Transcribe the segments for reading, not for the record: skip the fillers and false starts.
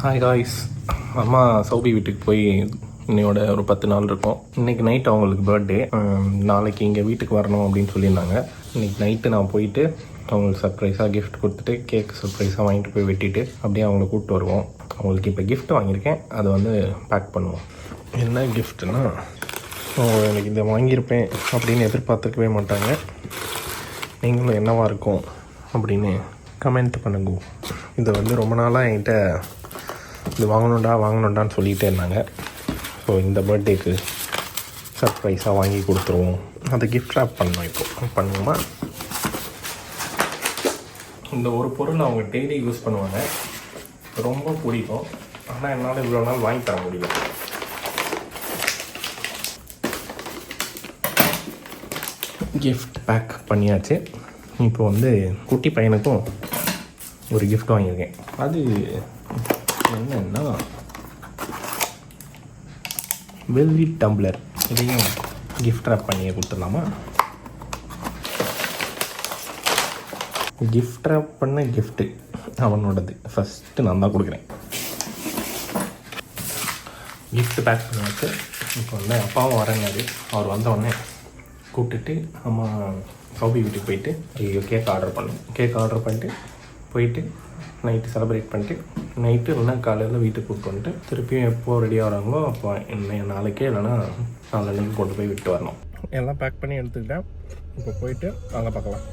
Hi guys, அம்மா சௌபி வீட்டுக்கு போய் இன்னையோட ஒரு 10 நாள் இருக்கும். இன்றைக்கி நைட் அவங்களுக்கு பர்த்டே. நாளைக்கு இங்கே வீட்டுக்கு வரணும் அப்படின்னு சொல்லியிருந்தாங்க. இன்றைக்கி நைட்டு நான் போயிட்டு அவங்களுக்கு சர்ப்ரைஸாக கிஃப்ட் கொடுத்துட்டு கேக் சர்ப்ரைஸாக வாங்கிட்டு போய் வெட்டிட்டு அப்படியே அவங்கள கூப்பிட்டு வருவோம். அவங்களுக்கு இப்போ கிஃப்ட் வாங்கியிருக்கேன், அதை வந்து பேக் பண்ணுவோம். என்ன கிஃப்ட்னா, அவங்க எனக்கு இதை வாங்கியிருப்பேன் அப்படின்னு எதிர்பார்த்துருக்கவே மாட்டாங்க. நீங்களும் என்னவாக இருக்கும் அப்படின்னு கமெண்ட் பண்ணுங்க. இதை வந்து ரொம்ப நாளாக என்கிட்ட இது வாங்கணுண்டான்னு சொல்லிகிட்டே இருந்தாங்க. ஸோ இந்த பர்த்டேக்கு சர்ப்ரைஸாக வாங்கி கொடுத்துருவோம். அதை கிஃப்ட் ரேப் பண்ணோம். இப்போ பண்ணுவோமா? இந்த ஒரு பொருள் அவங்க டெய்லி யூஸ் பண்ணுவாங்க, ரொம்ப பிடிக்கும். ஆனால் என்னால் இவ்வளோ நாள் வாங்கி தர முடியல. கிஃப்ட் பேக் பண்ணியாச்சு. இப்போ வந்து குட்டி பையனுக்கும் ஒரு கிஃப்ட் வாங்கியிருக்கேன். அது என்னன்னா வெல்வி டம்ளர். இதையும் கிஃப்ட் ரேப் பண்ணி கொடுத்துடலாமா? கிஃப்ட் ரேப் பண்ண கிஃப்ட்டு அவனோடது. ஃபஸ்ட்டு நான் தான் கொடுக்குறேன். கிஃப்ட் பேக் பண்ணி வச்சு இப்போ வந்து அப்பாவும் வரேன்னாரு. அவர் வந்தோடனே கூப்பிட்டுட்டு அம்மா சௌபி வீட்டுக்கு போயிட்டு கேக் ஆர்டர் பண்ணிட்டு போயிட்டு நைட்டு செலிப்ரேட் பண்ணிட்டு நைட்டு இல்லைனா காலையில் வீட்டுக்கு கூப்பிட்டு வந்துட்டு திருப்பியும் எப்போ ரெடியாக வராங்களோ அப்போ நாளைக்கே இல்லைனா நாளைக்கு கொண்டு போய் விட்டு வரணும். எல்லாம் பேக் பண்ணி எடுத்துக்கிட்டேன். இப்போ போயிட்டு வாங்க பார்க்கலாம்.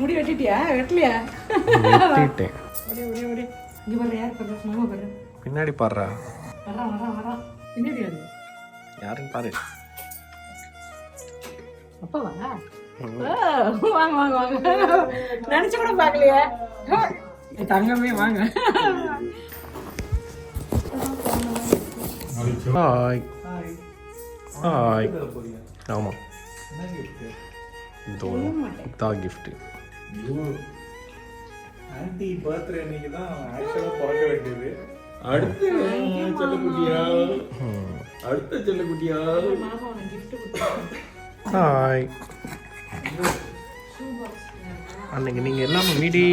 முடி வெட்டிட்டியா? வெட்டலையா? வெட்டிட்டேன். இங்க பாரு, யார் பண்ற? மாமா பாரு. பின்னாடி பாடுறா. வரா பின்னாடி வந்து யாருன்னு பாரு. அப்பாவா? வாங்க வாங்க வாங்க. நினைச்சு கூட பார்க்கலையே. தங்கமே வாங்க. Hi hi. ஆமாம், இதான் கிஃப்ட்டு. ஆன்டி பர்த்டே அன்னைக்கு தான் ஆக்சுவலாக பிறக்க வேண்டியது. அடுத்த செல்லக்குட்டியா. ஹாய். அன்னைக்கு நீங்கள் எல்லாமே வீடி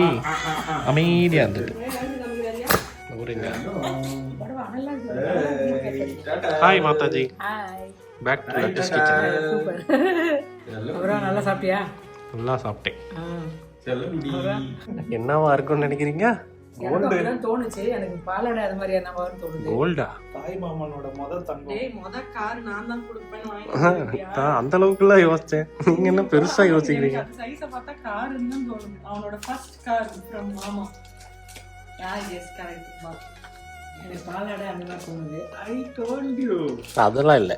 அமைதியாக இருந்தது. ஹாய் மாதாஜி. Back to lettuce kitchen. Super. அப்புறம் நல்லா சாப்பிட்டியா? நல்லா சாப்பிட்டேன். என்னவா இருக்கும்னு நினைக்கிறீங்க? தோணுச்சு எனக்கு. பாலாடை அது மாதிரி என்னவா தோணுது. கோல்டா? தாய் மாமனோட முத கார் நான் தான் கொடுப்பேன்னு அந்த அளவுக்குலாம் யோசிச்சேன். நீங்க என்ன பெருசா யோசிக்கிறீங்க? சைஸ பார்த்தா கார் தான் தோணுது. அவனோட ஃபர்ஸ்ட் கார் ஃப்ரம் மாமா. Yes correct. எனக்கு பாலாடை அந்த மாதிரி தோணுது. I told you. அதெல்லாம் இல்ல,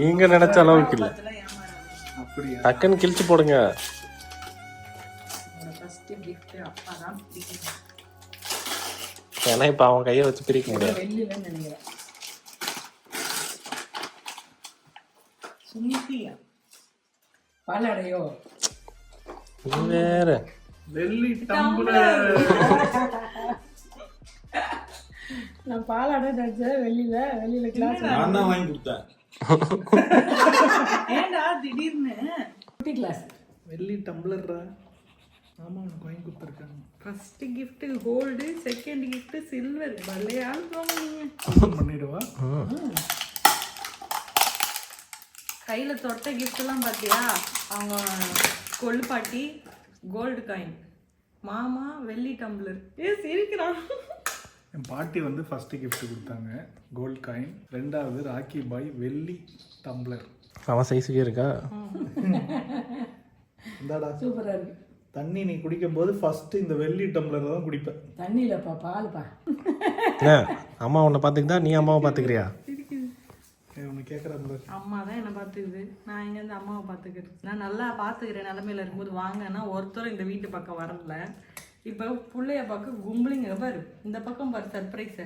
நீங்க நினைச்ச அளவுக்கு இல்ல. அப்படியா? டக்குன்னு கிழிச்சு போடுங்க. ஃபர்ஸ்ட் கிஃப்ட் அப்பா தான் பிடிக்கும். ஏன்னா இப்ப அவன் கையை வச்சு பிரிக்க முடியாது. வெள்ளிலன்னு நினைக்கிறேன். சுமித்தியா பாலாடையோ? வேற வெள்ளி டம்ளர். நான் பாலாடை நினைச்சேன். வெளியில கிளாஸ் நான் தான் வாங்கி கொடுத்தேன். ஏண்டா திடீர்னு குட்டி கிளாஸ் வெள்ளி டம்ளர்ரா. ஆமா, உனக்கு வாங்கி கொடுத்துருக்காங்க. First gift gold, second gift silver. பல்லையால் போங்க. பண்ணிடுவா. கையில தொட்ட கிஃப்ட் எல்லாம் பாத்தியா? அவங்க கொள்ளுப்பாட்டி கோல்டு காயின், மாமா வெள்ளி டம்ளர். சிரிக்கிறான். என் பாட்டி வந்து ஃபர்ஸ்ட் கிஃப்ட் கொடுத்தாங்க கோல்ட் காயின். ரெண்டாவது ராக்கி பாய் வெள்ளி டம்ளர். அவன் சைஸுக்கே இருக்கா? இந்தாடா, சூப்பரா இருக்கு. தண்ணி நீ குடிக்கும் போது ஃபர்ஸ்ட் இந்த வெள்ளி டம்ளர் தான் குடிப்பேன். தண்ணி இல்லப்பா, பால்ப்பா. அம்மா உன்னை பாத்துக்கிட்டா நீ அம்மாவை பாத்துக்கிறியா? உன்னை கேட்குறாங்க. அம்மா தான் என்னை பார்த்துக்குது, நான் எங்கேருந்து அம்மாவை பார்த்துக்கிறேன். நான் நல்லா பார்த்துக்கிறேன் நிலமையில இருக்கும்போது. வாங்கன்னா ஒருத்தரும் இந்த வீட்டு பக்கம் வரல. இப்போ புள்ளைய பார்க்க கும்பலிங்க பாரு, இந்த பக்கம் பாரு சர்ப்ரைஸ்.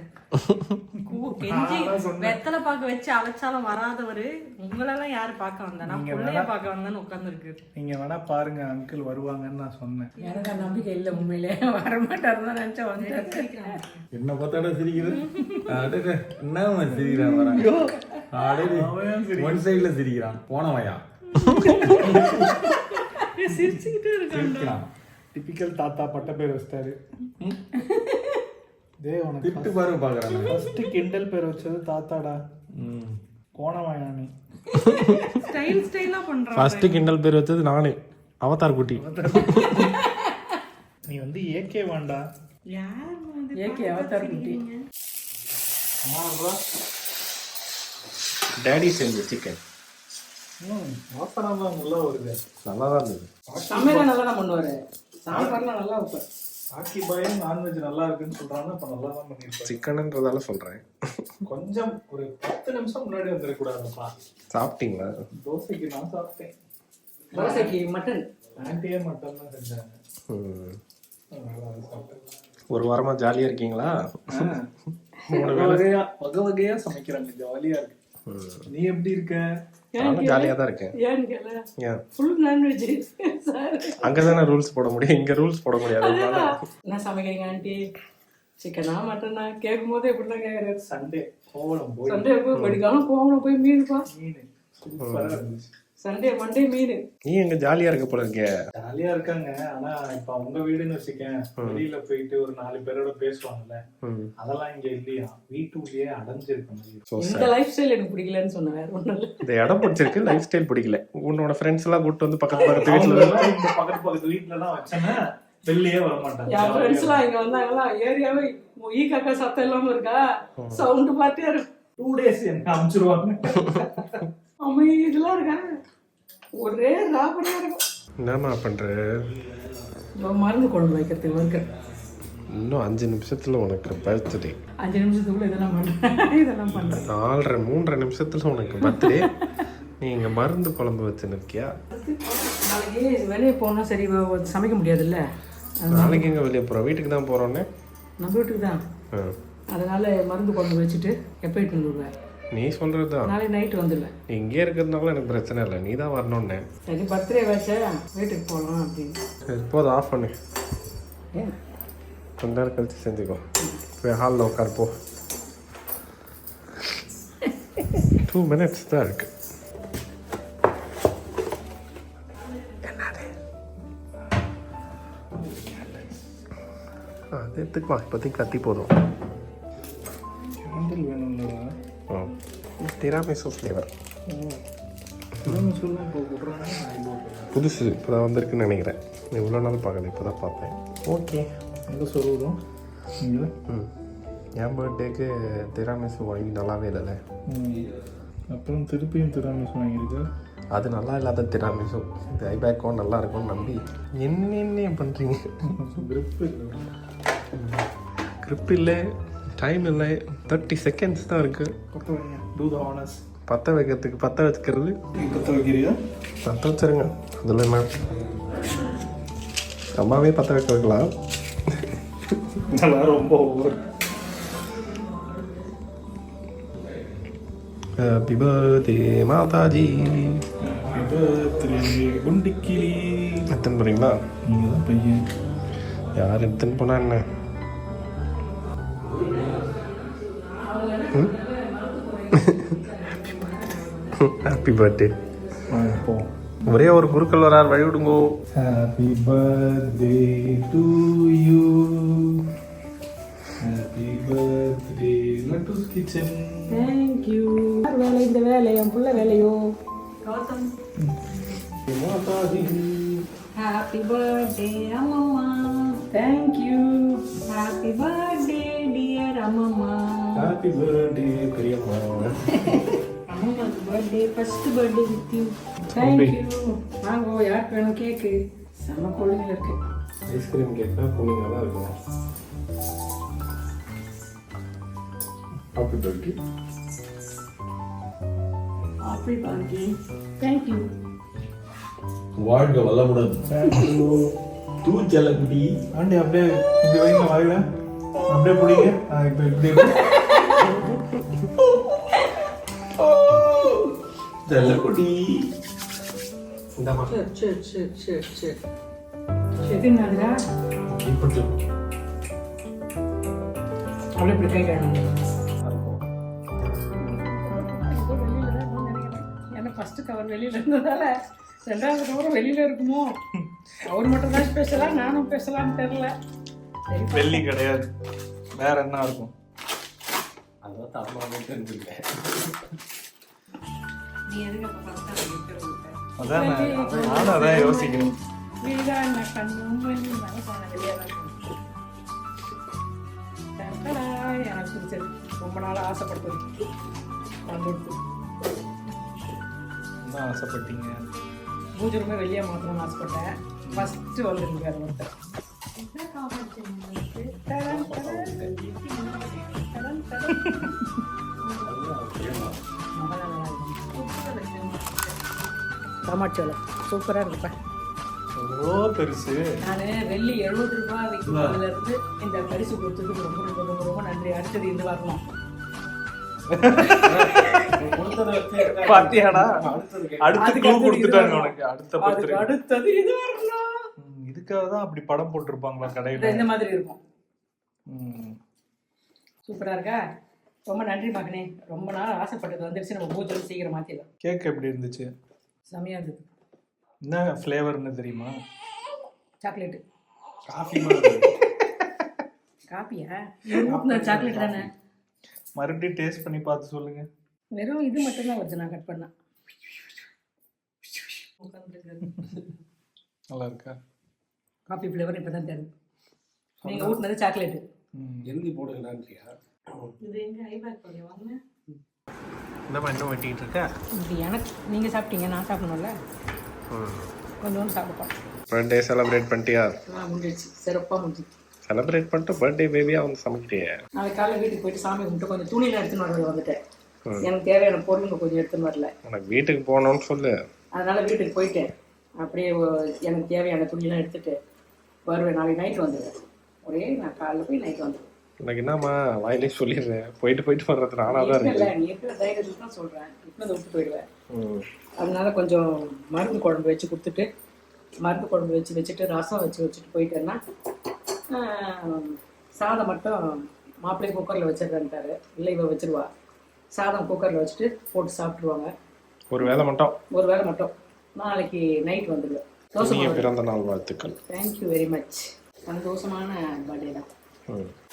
கெஞ்சி வெத்தலை பார்க்க வச்சு அழைச்சாலும் வராதவரு உங்களெல்லாம் யாரு பார்க்க வந்தா? நான் புள்ளைய பார்க்க வந்தேன்னு உட்காந்துருக்கு. நீங்க வேணா பாருங்க, அங்கிள் வருவாங்கன்னு நான் சொன்னேன். எனக்கு நம்பிக்கை இல்லை, உண்மையிலே வரமாட்டாருன்னு நினைச்சா வந்து என்ன பார்த்தாடா சிரிக்குது? என்ன சிரிக்கிறான் வரான்? ஒன் சைட்ல சிரிக்கிறான், போனவையா சிரிச்சுக்கிட்டே இருக்கான். டிபிக்கல் தாத்தா பட்ட பேர் வச்சிட்டாரு. டே உனக்கு திட்டு பாரு பாக்குறாங்க. ஃபர்ஸ்ட் கிண்டல் பேர் வச்சது தாத்தாடா. கோணவாயா நீ. ஸ்டைலா பண்றான். ஃபர்ஸ்ட் கிண்டல் பேர் வச்சது நானு, அவதார் குட்டி. நீ வந்து ஏகே வேண்டா. யார் வந்து ஏகே அவதார் குட்டி? டேடி செஞ்ச சிக்கன் வாசனம்லாம் நல்லா வருது. நல்லா தான் இருந்தது. சமையல நல்லா தான் பண்ணுவாரு, சாப்பாடுலாம் நல்லா வைப்பாரு. ராக்கி பாயும் நான்வெஜ் நல்லா இருக்குன்னு சொல்றாங்க. அப்ப நல்லா தான் பண்ணிருப்பாரு. சிக்கன்ன்றதால சொல்றேன். கொஞ்சம் ஒரு 10 நிமிஷம் முன்னாடி வந்துடக்கூடாதுப்பா. சாப்பிட்டீங்களா? தோசைக்கு நான் சாப்பிட்டேன். தோசைக்கு மட்டன் ஆன்டியே மட்டன் தான் செஞ்சாங்க. ஒரு வாரமா ஜாலியா இருக்கீங்களா? வகை வகையா சமைக்கிறாங்க, ஜாலியா இருக்கு. நீ எப்படி இருக்க? நானும் ஜாலியா தான் இருக்கேன். ஏன்னு கேள, ஃபுல் நான்வெஜ் சார். அங்கதானே ரூல்ஸ் போட முடியும், இங்க ரூல்ஸ் போட முடியாது. என்ன சமைக்கிறீங்க ஆண்டி? சிக்கனா மட்டனா கேட்கும் போது எப்படிதான் கேக்குறாரு. சண்டே கோவலம் போய் சண்டே போய் படிக்காம கோவலம் போய் மீன்ப்பா. மீன் சூப்பரா இருந்துச்சு. சண்டே மண்டே மீன். நீ எங்க ஜாலியா இருக்க போல இருக்க. ஜாலியா இருக்காங்க. ஆனா இப்ப உங்க வீடுன்னு வச்சுக்கேன், வெளியில போயிட்டு ஒரு 4 பேரோட பேசுவாங்கல்ல, அதெல்லாம் இங்க இல்லையா. வீட்டுக்குள்ளேயே அடைஞ்சிருக்க முடியும். இந்த லைஃப் ஸ்டைல் எனக்கு பிடிக்கலன்னு சொன்ன, வேற ஒண்ணும் இல்ல. இந்த இடம் பிடிச்சிருக்கு, லைஃப் ஸ்டைல் பிடிக்கல. உன்னோட ஃப்ரெண்ட்ஸ் எல்லாம் கூட்டு வந்து பக்கத்து வீட்டுல இந்த பக்கத்து வீட்டுல எல்லாம் வச்சேன்னா வெளியே வர மாட்டாங்க. என் ஃப்ரெண்ட்ஸ் எல்லாம் இங்க வந்தாங்களா, ஏரியாவே ஈ காக்கா சத்தம் இல்லாம இருக்கா, சவுண்ட் பார்த்தே இருக்கும். 2 days என்ன அனுப்பிச்சிருவாங்க. அமைதியெல்லாம் இருக்காங்க, ஒரே ராபடியா இருக்கும். என்னமா பண்ற? மருந்து குழம்பு வைக்கிறதுக்கு ஒர்க்கு. இன்னும் 5 நிமிஷத்துல உனக்கு பர்த்டே. 5 நிமிஷத்துக்குள்ள இதெல்லாம் பண்றேன். 3 நிமிஷத்துல உனக்கு பர்த்டே. நீ இங்க மருந்து குழம்பு வச்சுன்னு இருக்கியா? நாளைக்கு வெளியே போனா சரி சமைக்க முடியாதுல்ல. நாளைக்கு எங்க வெளியே போறோம்? வீட்டுக்கு தான் போறோன்னு. நம்ம வீட்டுக்கு தான். அதனால மருந்து குழம்பு வச்சுட்டு எப்போ இட்டு வந்துடுவேன். நீ சொல்றதுதான். நாளைக்கு நைட்டு வந்துடுவேன். நீ இங்கே இருக்கிறதுனால எனக்கு பிரச்சனை இல்லை, நீ தான் வரணும்னு. சரி பர்த்டே வச்சா வீட்டுக்கு போகலாம் அப்படின்னு. சரி போதும், ஆஃப் பண்ணு. கொஞ்ச நேரம் கழிச்சு செஞ்சுக்கோ. போய் ஹாலில் உட்கார் போ. 2 minutes தான் இருக்கு. அது எடுத்துக்கலாம், இப்போதைக்கு கத்தி போதும். கேண்டில் வேணும்ல. டிராமிசு ஃப்ளேவர் சொல்லுங்க. புதுசு இப்போ தான் வந்திருக்குன்னு நினைக்கிறேன். இவ்வளோ நாள் பார்க்கல, இப்போ தான் பார்த்தேன். ஓகே, எங்கே சொல்லுவோம் நீங்கள்? என் பர்த்டேக்கு திராமிசு வாங்கி நல்லாவே இல்லைல்ல. அப்புறம் திருப்பியும் திராமிசு வாங்கியிருக்கு. அது நல்லா இல்லாத திராமிசு, இந்த ஐபேக்கும் நல்லா இருக்கும்னு நம்பி என்னென்ன பண்ணுறீங்க. கிரிப் இல்லை, டைம் இல்லை, 30 seconds தான் இருக்குது. டூ த ஆனர்ஸ். பற்ற வைக்கிறதுக்கு பற்ற வச்சுக்கிறது. பற்ற வைக்கிறியா? பற்ற வச்சுருங்க. அதில் என்ன, அம்மாவே பற்ற வைக்க வைக்கலாம். இதெல்லாம் ரொம்ப ஓவர். ஹாப்பி பர்த்டே மாதாஜி. ஹாப்பி பர்த்டே குண்டிக்கிளி. எத்தனை போகிறீங்களா? நீங்கள் தான் பையன். யார் எடுத்துன்னு போனா என்ன? Happy birthday. போ. ஒரே ஒரு குருக்கள் வரார், வழி விடுங்கோ. Happy birthday to you. Happy birthday லட்டூஸ் கிச்சன். தேங்க்யூ. வேலை இந்த வேலை என் பிள்ளை வேலையோ. ஹாப்பி பர்த்டே அம்மம்மா. தேங்க்யூ. ஹாப்பி பர்த்டே டியர் அம்மம்மா. ஹாப்பி பர்த்டே பெரியம்மா. அம்மாவுக்கு birthday, first birthday with you. Thank you. வாங்கோ, யாருக்கு வேணும் கேக்கு? செம்ம கூலிங்கில் இருக்கு. ஐஸ்கிரீம் கேட்கா கூலிங்காக தான் இருக்கும். Happy birthday. Happy birthday. Thank you. வாழ்க வளமுடன். தேங்க்யூ. தூ செல்லக்குட்டி. ஆண்டி அப்படியே இப்படி வைங்க வாயில அப்படியே பிடிங்க இப்போ இப்படி செல்லக்குட்டி. இந்தாம்மா. சரி எதுனாடா இப்படி அப்படியே இப்படி கை கழுவணும். ஏன்னா ஃபர்ஸ்ட் கவர் வெளியில இருந்ததால ரெண்டாவது கவர் வெளியில இருக்குமோ. அவர் மட்டும் தான் ஸ்பெஷலா, நானும் பேசலாம்னு தெரியல. சரி வெள்ளி கிடையாது, வேற என்ன இருக்கும்? அதான் தரமாவே தெரிஞ்சுருக்கேன். நீ எதுக்கு அப்ப ஃபர்ஸ்ட் அதான் நானும் அதான் யோசிக்கிறேன். வீடான கண்ணும் மனசான வெளியாக இருக்கும். எனக்கு பிடிச்சது, ரொம்ப நாள் ஆசைப்படுறது வந்துடுது. என்ன ஆசைப்பட்டீங்க? பூஜை ரூமே வெளியே மாற்றணும்னு ஆசைப்பட்டேன். ஃபர்ஸ்ட் வந்துருக்காரு ஒருத்தர். டமாட்டோல சூப்பராக இருக்குப்பா. எவ்வளோ பெருசு. நான் வெள்ளி 70 ரூபாய் விற்கிறதுல இருந்து இந்த பரிசு கொடுத்ததுக்கு ரொம்ப ரொம்ப ரொம்ப ரொம்ப நன்றி. அடுத்தது இது வரணும். பாத்தியாடா, அடுத்த க்ளூ கொடுத்துட்டாங்க உனக்கு. அடுத்தது இது வரணும். இதுக்காக தான் அப்படி படம் போட்டிருப்பாங்களா கடையில? இந்த மாதிரி இருக்கும். சூப்பரா இருக்கா? ரொம்ப நன்றி மகனே. ரொம்ப நாள் ஆசைப்பட்டது வந்துருச்சு. நம்ம பூஜை சீக்கிரம் மாத்திடலாம். கேக் எப்படி இருந்துச்சு? செமையா இருந்தது. என்ன ஃப்ளேவர்னு தெரியுமா? சாக்லேட். காஃபி மாதிரி. காப்பியா? சாக்லேட் தானே. மறுபடியும் டேஸ்ட் பண்ணி பார்த்து சொல்லுங்க. வெறும் இது மட்டும் தான் வருது. நான் கட் பண்ணா நல்லா இருக்கா? காஃபி ஃப்ளேவர் இப்போ தான் தெரியும். நீங்கள் ஊட்டினது சாக்லேட்டு. எழுதி போடுங்களான்றியா? இது எங்கே ஐபேக் பண்ணி வாங்க. இந்த மாதிரி இன்னும் வெட்டிக்கிட்டு இருக்கா? இப்படி எனக்கு நீங்கள் சாப்பிட்டீங்க, நான் சாப்பிடணும்ல. கொஞ்சோண்டு சாப்பிடுப்போம். பர்த்டே செலிப்ரேட் பண்ணிட்டியா? முடிஞ்சிச்சு, சிறப்பாக முடிஞ்சிச்சு. செலிப்ரேட் பண்ணிட்டு பர்த்டே பேபியாக வந்து சமைக்கிட்டியே. நாளைக்கு காலையில் வீட்டுக்கு போயிட்டு சாமி கும்பிட்டு கொஞ்சம் துணியில் எடுத்துன்னு வரது வந்துட்டேன். எனக்கு தேவையான பொருளுங்க கொஞ்சம் எடுத்துன்னு வரல. உனக்கு வீட்டுக்கு போகணும்னு சொல்லு. அதனால் வீட்டுக்கு போயிட்டேன். அப்படியே எனக்கு தேவையான துணியெல்லாம் எடுத்துகிட்டு வருவேன். நாளைக்கு நைட்டு வந்துடுவேன். ஒரே நான் காலையில் போய் நைட்டு வந்துடுவேன். எனக்கு என்னம்மா வாயிலே சொல்லிடுறேன், போயிட்டு வர்றது நானாக தான் இல்லை, இருக்கேன். நீ இருக்கிற தைரியத்துக்கு தான் சொல்கிறேன். இப்போ அதை விட்டு போயிடுவேன். அதனால கொஞ்சம் மருந்து குழம்பு வச்சு கொடுத்துட்டு, மருந்து குழம்பு வச்சுட்டு ரசம் வச்சுட்டு போயிட்டேன்னா சாதம் மட்டும் மாப்பிள்ளையை குக்கரில் வச்சிடுறேன்ட்டாரு. இல்லை இவ வச்சிருவா. சாதம் குக்கரில் வச்சுட்டு போட்டு சாப்பிட்ருவாங்க. ஒரு வேளை மட்டும். நாளைக்கு நைட் வந்துடுவேன். தோசை பிறந்த நாள் வாழ்த்துக்கள். Thank you very much. சந்தோஷமான பர்த்டே தான்.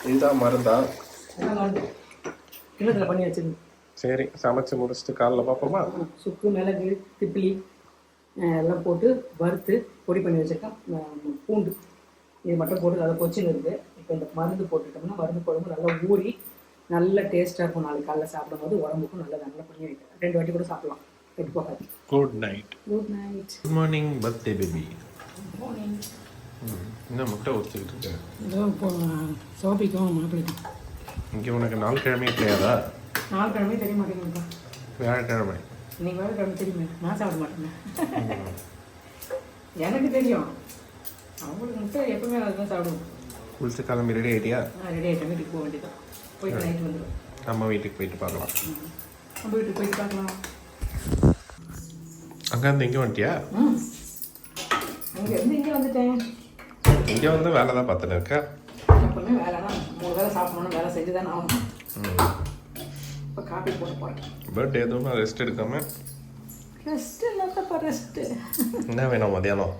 இதுதான் மருந்தா? மருந்து கிணத்துல பண்ணி வச்சிருந்தேன். சரி, சமைச்சு முடிச்சுட்டு காலைல பார்ப்போமா? சுக்கு, மிளகு, திப்பிலி எல்லாம் போட்டு வறுத்து பொடி பண்ணி வச்சுருக்கேன். பூண்டு இது மட்டும் போட்டு நல்லா கொச்சின்னு இருக்குது. இப்போ இந்த மருந்து போட்டுட்டோம்னா மருந்து குழம்பு நல்லா ஊறி நல்ல டேஸ்ட்டாக இருக்கும். நாளைக்கு காலைல சாப்பிடும்போது உடம்புக்கும் நல்லது. நல்லா பண்ணி வைக்கிறேன். 2 வாட்டி கூட சாப்பிடலாம், கெட்டு போகாது. Good night. Good night. Good morning birthday baby. Morning. என்ன முட்டை ஊற்றிக்கிட்டு இருக்கேன்? இதோ இப்போ சோபிக்கும் மாப்பிள்ளைக்கும். இங்கே உனக்கு 4 கிழமையே கிடையாதா? 4 கிழமை தெரிய மாட்டேங்குதுப்பா. வியாழக்கிழமை. இன்னைக்கு வேலைக்கிழமை தெரியுமே, நான் சாப்பிட மாட்டேங்க. எனக்கு தெரியும். அவங்களுக்கு முட்டை எப்பவுமே அதுதான் சாப்பிடுவோம். குளிச்சு கிளம்பி ரெடி ஆகிட்டியா? ரெடி ஆகிட்டேன். வீட்டுக்கு போக வேண்டியதான். போயிட்டு நைட்டு வந்துடுவேன். நம்ம வீட்டுக்கு போயிட்டு பார்க்கலாம். நம்ம வீட்டுக்கு போயிட்டு பார்க்கலாம். அங்கேருந்து இங்கே வந்துட்டியா? அங்கேருந்து இங்கே வந்துட்டேன். இங்கே வந்து வேலை தான் பார்த்துட்டு இருக்கேன். எப்பவுமே வேலை தான். 3 வேலை சாப்பிடணும்னு வேலை செஞ்சு தானே ஆகணும். இப்போ காப்பி போட்டு போகிறேன். பர்த்டே எதுவும் ரெஸ்ட் எடுக்காம? ரெஸ்ட்டு இல்லைப்பா, ரெஸ்ட்டு. என்ன வேணும் மதியானம்?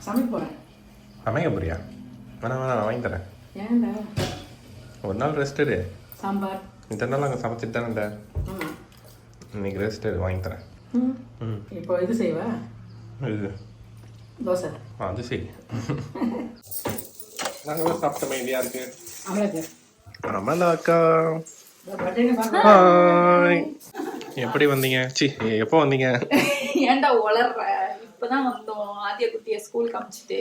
சமைக்க போகிறேன். சமைக்க போறியா? வேணாம் நான் வாங்கி தரேன். ஏன்டா? ஒரு நாள் ரெஸ்ட் எடு. சாம்பார் இத்தனை நாள் அங்கே சமைச்சிட்டு தானே இருந்தேன். இன்னைக்கு ரெஸ்ட் எடு, வாங்கி தரேன். இப்போ இது செய்வேன். இது தோசை. அது சரி. நாங்கள் சாப்பிட்ட மைதியாக இருக்கு. அவ்வளோக்கு அமலாக்கா ஹாய். எப்படி வந்தீங்க? எப்போ வந்தீங்க? ஏன்டா வளர்ற? இப்பதான் வந்தோம். ஆதியா குட்டிய ஸ்கூலுக்கு அமிச்சிட்டு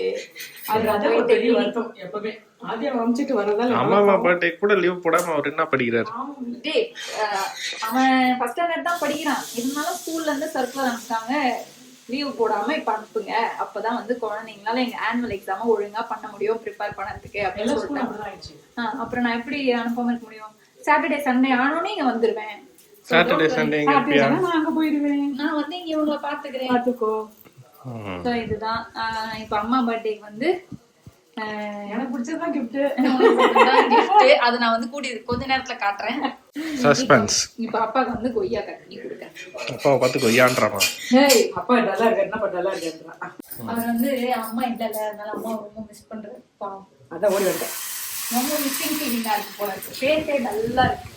பெரிய வருத்தம். எப்பவுமே ஆதியா அமிச்சிட்டு வரதால அம்மா பர்த்டே கூட லீவ் போடாம அவர் என்ன படிக்கிறார்? அவன் ஃபர்ஸ்ட் ஸ்டாண்டர்ட் தான் படிக்கிறான். இருந்தாலும் ஸ்கூல்ல இருந்து சர்க்குலர் அனுப்பிட்டாங்க, லீவ் போடாம இப்ப அனுப்புங்க, அப்பதான் வந்து குழந்தைங்களால எங்க ஆனுவல் எக்ஸாம ஒழுங்கா பண்ண முடியும், ப்ரிப்பேர் பண்ணறதுக்கு அப்படின்னு சொல்லிட்டாங்க. அப்புறம் நான் எப்படி அனுப்பாம இருக்க முடியும்? சாட்டர்டே சண்டே ஆனோடனே இங்க வந்துருவேன். சாட்டர்டே சண்டே நான் அங்க போயிடுவேன். நான் வந்து இங்க இவங்களை பாத்துக்கிறேன். பாத்துக்கோ. So இதுதான் இப்ப அம்மா பர்த்டேக்கு வந்து எனக்கு பிடிச்சதுதான் கிஃப்ட். அதை நான் வந்து கூடி கொஞ்ச நேரத்துல காட்டுறேன். சஸ்பென்ஸ். இப்ப அப்பாக்கு வந்து கொய்யா கட் பண்ணி கொடுக்கேன். அப்பாவை பார்த்து கொய்யான்றாமா? அப்பா டல்லா இருக்க, என்ன டல்லா இருக்கா? அவர் வந்து அம்மா இல்லல, அதனால அம்மா ரொம்ப மிஸ் பண்றேன். பாவம். அதான் ஓடி வந்துட்டேன். ரொம்ப மிஸ்ஸிங் ஃபீலிங்கா இருக்கு போல இருக்கு. பேசே டல்லா இருக்கு.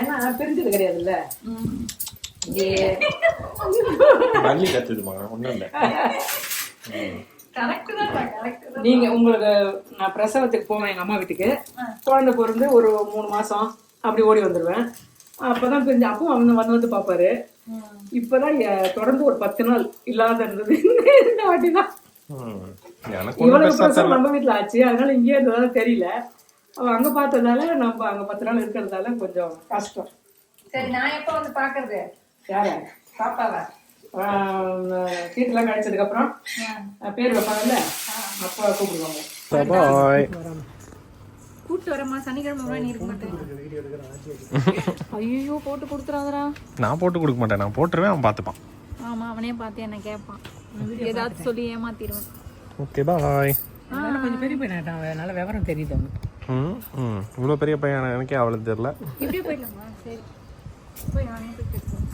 ஏன்னா பிரிஞ்சது கிடையாதுல்ல. வள்ளி கத்துதுமா, ஒண்ணும் இல்ல. நீங்க உங்களுக்கு நான் பிரசவத்துக்கு போவேன் எங்க அம்மா வீட்டுக்கு. குழந்தை பிறந்து ஒரு 3 மாசம் அப்படி ஓடி வந்துடுவேன். அப்பதான் பிரிஞ்சு அப்பவும் வந்து பாப்பாரு. இப்பதான் தொடர்ந்து ஒரு 10 நாள் இல்லாத இருந்தது இந்த வாட்டிதான். இவ்வளவு பிரசவம் நம்ம வீட்டுல ஆச்சு, அதனால இங்கே இருந்ததால தெரியல. அவ அங்க பார்த்ததால நம்ம அங்க 10 நாள் இருக்கிறதால கொஞ்சம் கஷ்டம். சரி, நான் எப்ப வந்து பாக்குறது? யார? பாப்பாவா? சீட்டெல்லாம் கிடைச்சதுக்கு அப்புறம் பேர் வைப்பாங்கல்ல, அப்பா கூப்பிடுவாங்க. கூட்டு வரமா சனிக்கிழமை நீ இருக்க மாட்டேன். ஐயோ, போட்டு கொடுத்துறாதரா. நான் போட்டு கொடுக்க மாட்டேன், நான் போட்டுருவேன், அவன் பார்த்துப்பான். ஆமா, அவனே பார்த்து என்ன கேட்பான், ஏதாவது சொல்லி ஏமாத்திடுவேன். Okay bye. கொஞ்சம் பெரிய பையன், அதனால விவரம் தெரியுது அவனுக்கு. இவ்வளோ பெரிய பையன் எனக்கே அவ்வளோ தெரியல. இப்படியே போயிடலாமா? சரி, போய் நானே போய் கேட்போம்.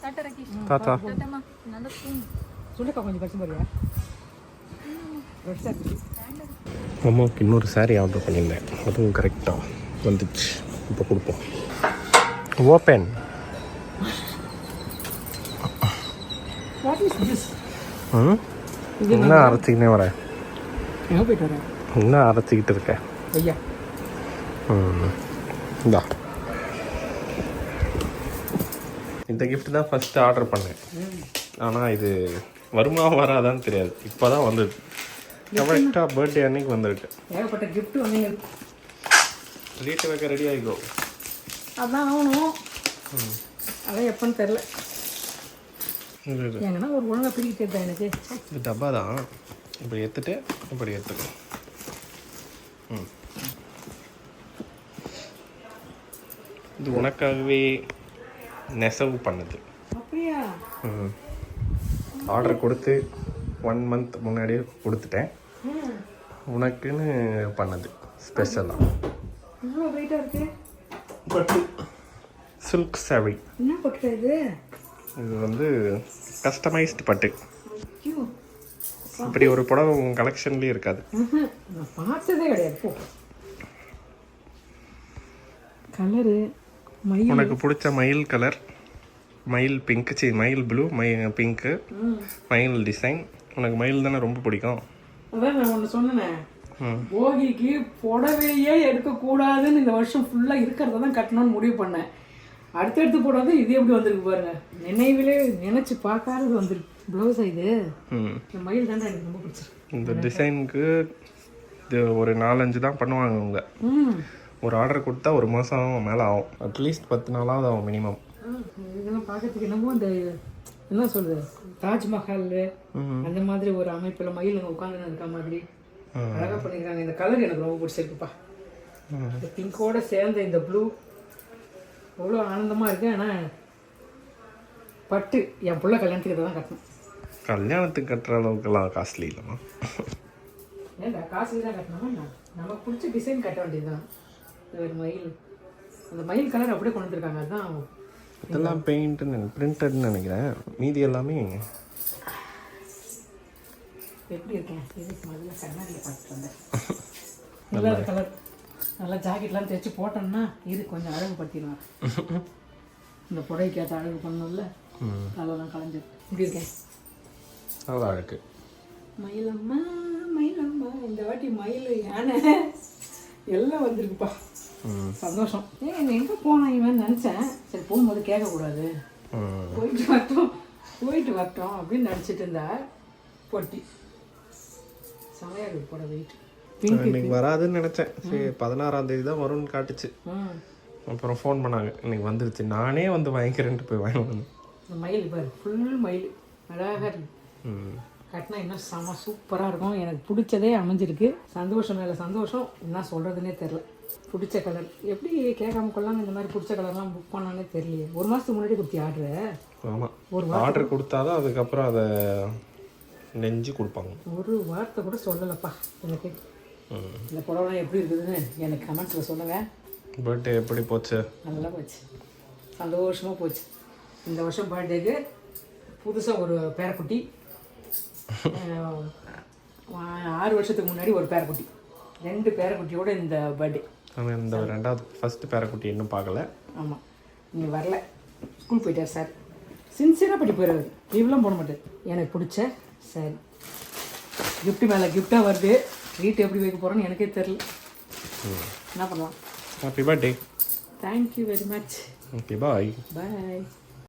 டாட்டா ரகீஷ். தாத்தா டாட்டாமா, நல்லா தூங்கு. சொல்லுக்கா கொஞ்சம் பரிசு போறியா? அம்மாவுக்கு இன்னொரு சாரீ ஆர்டர் பண்ணியிருந்தேன், அதுவும் கரெக்டாக வந்துச்சு. இப்போ கொடுப்போம். ஓப்பன். என்ன அரைச்சிக்கினே வரேன்? எங்கே போயிட்டு வரேன்? என்ன அரைச்சிக்கிட்டு இருக்கேன்? ஐயா இந்தா, இந்த கிஃப்ட் தான் ஃபஸ்ட்டு ஆர்டர் பண்ணேன். ஆனால் இது வருமா வராதான்னு தெரியாது, இப்போ தான் வந்தது. கரெக்டாக பர்த்டே அன்னைக்கு வந்திருக்கு. ஏகப்பட்ட கிஃப்ட் வந்து வீட்டு வைக்க ரெடி ஆகிக்கோ. அதான் ஆகணும், அதான் எப்போன்னு தெரில. எங்கன்னா ஒரு ஒழுங்காக பிரிக்கிட்டு எனக்கு. இது டப்பா தான், இப்படி எடுத்துட்டு இப்படி எடுத்துக்கோ. இது உனக்காகவே நெசவு பண்ணுது. அப்படியா? ஆர்டர் கொடுத்து 1 மந்த் முன்னாடியே கொடுத்துட்டேன். உனக்குன்னு பண்ணது ஸ்பெஷலாக. இவ்வளோ வெயிட்டாக இருக்கு. பட்டு சில்க் சாரி. என்ன பட்டு இது? இது வந்து கஸ்டமைஸ்டு பட்டு. இப்படி ஒரு புடவை உங்கள் கலெக்ஷன்லேயே இருக்காது. நான் பார்த்ததே கிடையாது. கலரு உனக்கு பிடிச்ச மயில் கலர், மயில் பிங்க், மயில் ப்ளூ, பிங்க்கு, மயில் டிசைன். உனக்கு மயில் தானே ரொம்ப பிடிக்கும். அதான் நான் ஒன்று சொன்னேன், போகிக்கு புடவையே எடுக்கக்கூடாதுன்னு இந்த வருஷம் ஃபுல்லாக இருக்கிறத தான் கட்டணும்னு முடிவு பண்ணேன். அடுத்தடுத்து போடாது இது எப்படி வந்திருக்கு பாருங்க. நினைவிலே நினைச்சு பார்க்காதது வந்துருக்கு. ப்ளவுஸ் இது இந்த மயில் தானே எனக்கு ரொம்ப பிடிச்சிருக்கு. இந்த டிசைனுக்கு இது ஒரு 4-5 தான் பண்ணுவாங்க அவங்க. ஒரு ஆர்டர் கொடுத்தா 1 மாதம் மேலே ஆகும், அட்லீஸ்ட் 10 நாளாவது ஆகும் மினிமம். இதெல்லாம் பார்க்கறதுக்கு என்னமோ இந்த என்ன சொல்றது, தாஜ்மஹால் அந்த மாதிரி ஒரு அமைப்பில் மயில் உட்காந்து இருக்க மாதிரி அழகாக பண்ணிக்கிறாங்க. இந்த கலர் எனக்கு ரொம்ப பிடிச்சிருக்குப்பா. இந்த பிங்கோட சேர்ந்த இந்த ப்ளூ அவ்வளோ ஆனந்தமாக இருக்கு. ஆனால் பட்டு என் பிள்ளை கல்யாணத்துக்கு இதை தான் கட்டணும். கல்யாணத்துக்கு கட்டுற அளவுக்குலாம் காஸ்ட்லி இல்லைம்மா. ஏன்டா காசு தான் கட்டணுமா? நமக்கு பிடிச்ச டிசைன் கட்ட வேண்டியதுதான். ஒரு மயில், அந்த மயில் கலர் அப்படியே கொண்டு வந்துருக்காங்க. அதுதான் இதெல்லாம் பெயிண்ட்டுன்னு பிரிண்டட்னு நினைக்கிறேன். மீதி எல்லாமே எப்படி இருக்கேன்? இதுக்கு முதல்ல கண்ணாடியில் பார்த்துட்டு வந்தேன். நல்லா கலர், நல்லா ஜாக்கெட்லாம் தைச்சு போட்டோம்னா இது கொஞ்சம் அழகுபடுத்திடுவாங்க. இந்த புடவைக்கு ஏற்ற அழகு பண்ணணும்ல, அதெல்லாம் கலைஞ்சிருக்கு. இப்படி இருக்கேன், நல்லா இருக்கு. மயிலம்மா மயிலம்மா, இந்த வாட்டி மயில் யானை எல்லாம் வந்திருக்குப்பா. சந்தோஷம். எங்கே போனான் இவன் நினச்சேன். சரி போகும்போது கேட்கக்கூடாது, போயிட்டு வரட்டும் அப்படின்னு நினச்சிட்டு இருந்தா பொட்டி செமையாக இருக்கு போட வெயிட். இன்னைக்கு வராதுன்னு நினச்சேன். சரி 16ஆம் தேதி தான் வரும்னு காட்டுச்சு. அப்புறம் ஃபோன் பண்ணாங்க இன்னைக்கு வந்துருச்சு, நானே வந்து வாங்கிக்கிறேன்ட்டு போய் வாங்கி வந்தேன். மயில் பாரு, ஃபுல் மயில். அழகாக இருக்கு. கட்டினா இன்னும் செம சூப்பராக இருக்கும். எனக்கு பிடிச்சதே அமைஞ்சிருக்கு. சந்தோஷம் மேலே சந்தோஷம், என்ன சொல்கிறதுனே தெரில. பிடிச்ச கலர் எப்படி கேட்காம கொள்ளாமல் இந்த மாதிரி பிடிச்ச கலர்லாம் புக் பண்ணானே தெரியலையே. ஒரு மாதத்துக்கு முன்னாடி கொடுத்தி ஆர்டரு. ஆமாம், ஆர்டர் கொடுத்தாதான் அதுக்கப்புறம் அதை நெஞ்சு கொடுப்பாங்க. ஒரு வார்த்தை கூட சொல்லலப்பா எனக்கு. இந்த புடவைலாம் எப்படி இருக்குதுன்னு எனக்கு கமெண்ட்ஸில் சொல்லுங்கள். பர்த்டே எப்படி போச்சு? நல்லா போச்சு, சந்தோஷமாக போச்சு. இந்த வருஷம் பர்த்டேக்கு புதுசாக ஒரு பேரக்குட்டி, 6 வருஷத்துக்கு முன்னாடி ஒரு பேரக்குட்டி, 2 பேரக்குட்டியோட இந்த பர்த்டே. ஆனால் இந்த ஃபஸ்ட்டு பேரக்குட்டி இன்னும் பார்க்கல. ஆமாம், நீ வரல, ஸ்கூல் போயிட்டார் சார். சின்சியராக படி போயிடுறாரு, லீவ்லாம் போட மாட்டார். எனக்கு பிடிச்ச சரி, கிஃப்ட்டு மேலே கிஃப்டாக வருது. வீட்டு எப்படி வைக்க போகிறோன்னு எனக்கே தெரில. என்ன பண்ணலாம்? Happy birthday. Thank you very much. Okay, bye. பாய்.